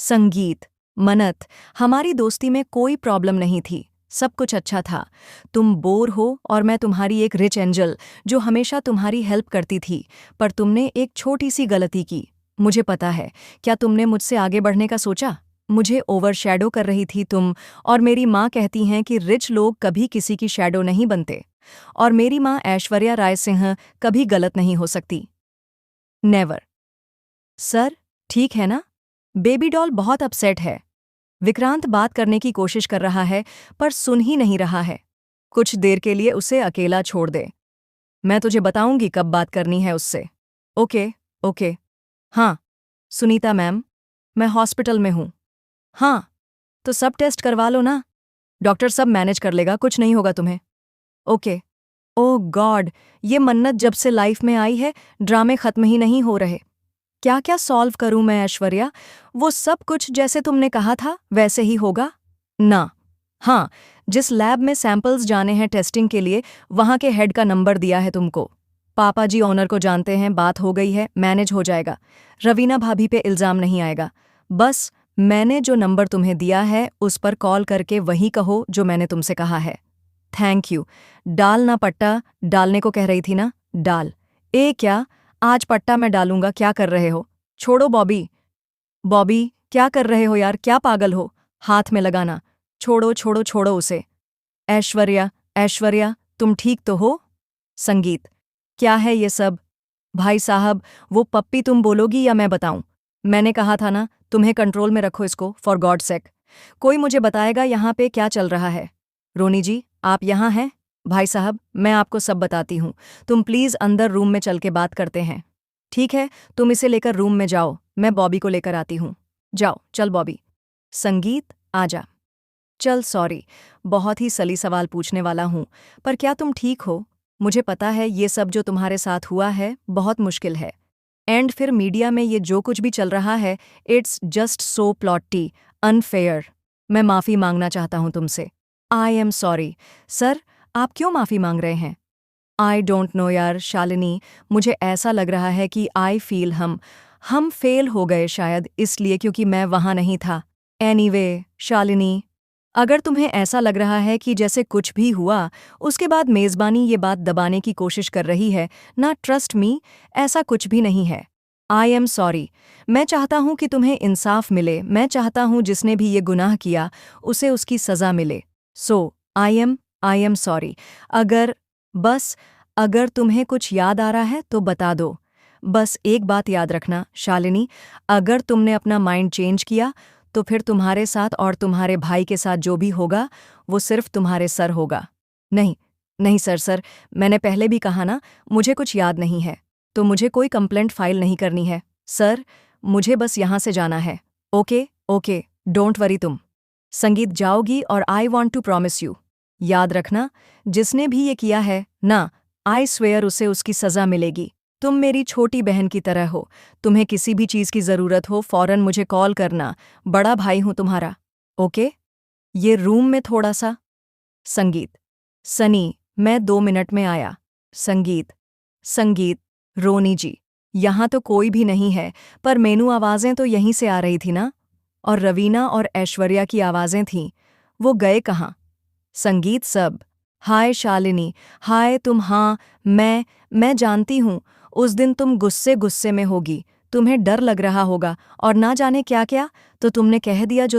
संगीत। मन्नत, हमारी दोस्ती में कोई प्रॉब्लम नहीं थी, सब कुछ अच्छा था। तुम बोर हो और मैं तुम्हारी एक रिच एंजल जो हमेशा तुम्हारी हेल्प करती थी, पर तुमने एक छोटी सी गलती की। मुझे पता है। क्या तुमने मुझसे आगे बढ़ने का सोचा? मुझे ओवरशैडो कर रही थी तुम। और मेरी माँ कहती हैं कि रिच लोग कभी किसी की शैडो नहीं बनते। और मेरी माँ ऐश्वर्या राय सिंह कभी गलत नहीं हो सकती। नेवर। सर, ठीक है ना? बेबी डॉल बहुत अपसेट है। विक्रांत बात करने की कोशिश कर रहा है, पर सुन ही नहीं रहा है। कुछ देर के लिए उसे अकेला छोड़ दे। मैं तुझे बताऊंगी कब बात करनी है उससे। ओके। ओके। हाँ। सुनीता मैम, मैं हॉस्पिटल में हूँ। हाँ, तो सब टेस्ट करवा लो ना। डॉक्टर सब मैनेज कर लेगा, कुछ नहीं होगा तुम्हें। ओके। ओह गॉड, ये मन्नत जब से लाइफ में आई है, ड्रामे खत्म ही नहीं हो रहे। क्या क्या सॉल्व करूं मैं ऐश्वर्या? वो सब कुछ जैसे तुमने कहा था वैसे ही होगा ना? हाँ, जिस लैब में सैंपल्स जाने हैं टेस्टिंग के लिए, वहां के हेड का नंबर दिया है तुमको। पापा जी ओनर को जानते हैं, बात हो गई है, मैनेज हो जाएगा। रवीना भाभी पे इल्जाम नहीं आएगा। बस मैंने जो नंबर तुम्हें दिया है उस पर कॉल करके वही कहो जो मैंने तुमसे कहा है। Thank you. डाल ना पट्टा, डालने को कह रही थी ना, डाल। ए क्या? आज पट्टा मैं डालूंगा, क्या कर रहे हो? छोड़ो बॉबी। बॉबी, क्या कर रहे हो यार, क्या पागल हो? हाथ में लगाना। छोड़ो छोड़ो छोड़ो उसे। ऐश्वर्या, ऐश्वर्या, तुम ठीक तो हो? संगीत, क्या है ये सब? भाई साहब, वो पप्पी तुम बोलोगी या मैं बताऊं? मैंने कहा था ना, तुम्हें कंट्रोल में रखो इसको, फॉर गॉड सेक। कोई मुझे बताएगा यहाँ पे क्या चल रहा है? रोनी जी, आप यहाँ हैं? भाई साहब, मैं आपको सब बताती हूँ। तुम प्लीज अंदर रूम में चल के बात करते हैं। ठीक है, तुम इसे लेकर रूम में जाओ, मैं बॉबी को लेकर आती हूँ। जाओ, चल बॉबी। संगीत, आजा। चल सॉरी, बहुत ही सली सवाल पूछने वाला हूँ, पर क्या तुम ठीक हो? मुझे पता है ये सब जो तुम्हारे साथ हुआ है बहुत मुश्किल है। एंड फिर मीडिया में ये जो कुछ भी चल रहा है, इट्स जस्ट सो प्लॉटी, अनफेयर। मैं माफ़ी मांगना चाहता हूँ तुमसे। I am sorry. सर, आप क्यों माफ़ी मांग रहे हैं? आई डोंट नो यार शालिनी, मुझे ऐसा लग रहा है कि आई फील हम फेल हो गए शायद इसलिए क्योंकि मैं वहाँ नहीं था। एनीवे, शालिनी, अगर तुम्हें ऐसा लग रहा है कि जैसे कुछ भी हुआ, उसके बाद मेज़बानी ये बात दबाने की कोशिश कर रही है ना, ट्रस्ट मी, ऐसा कुछ भी नहीं है। I am sorry. मैं चाहता हूँ कि तुम्हें इंसाफ मिले, मैं चाहता हूँ जिसने भी ये गुनाह किया उसे उसकी सज़ा मिले। सो आई एम सॉरी। अगर बस अगर तुम्हें कुछ याद आ रहा है तो बता दो। बस एक बात याद रखना शालिनी, अगर तुमने अपना माइंड चेंज किया तो फिर तुम्हारे साथ और तुम्हारे भाई के साथ जो भी होगा वो सिर्फ तुम्हारे सर होगा। नहीं, नहीं सर, मैंने पहले भी कहा ना, मुझे कुछ याद नहीं है, तो मुझे कोई कंप्लेंट फाइल नहीं करनी है। सर, मुझे बस यहाँ से जाना है। ओके, ओके, डोंट वरी तुम। संगीत जाओगी और I want to promise you, याद रखना, जिसने भी ये किया है ना, आई स्वेयर उसे उसकी सज़ा मिलेगी। तुम मेरी छोटी बहन की तरह हो, तुम्हें किसी भी चीज़ की ज़रूरत हो फौरन मुझे कॉल करना, बड़ा भाई हूं तुम्हारा। ओके? ये रूम में थोड़ा सा। संगीत, सनी, मैं 2 मिनट में आया। संगीत, संगीत, रोनी जी, यहाँ तो कोई भी नहीं है, पर मेनू आवाज़ें तो यहीं से आ रही थी ना? और रवीना और ऐश्वर्या की आवाज़ें थीं, वो गए कहाँ? संगीत, सब। हाय शालिनी, हाय तुम। हाँ, मैं जानती हूँ, उस दिन तुम गुस्से गुस्से में होगी, तुम्हें डर लग रहा होगा और ना जाने क्या क्या, तो तुमने कह दिया जो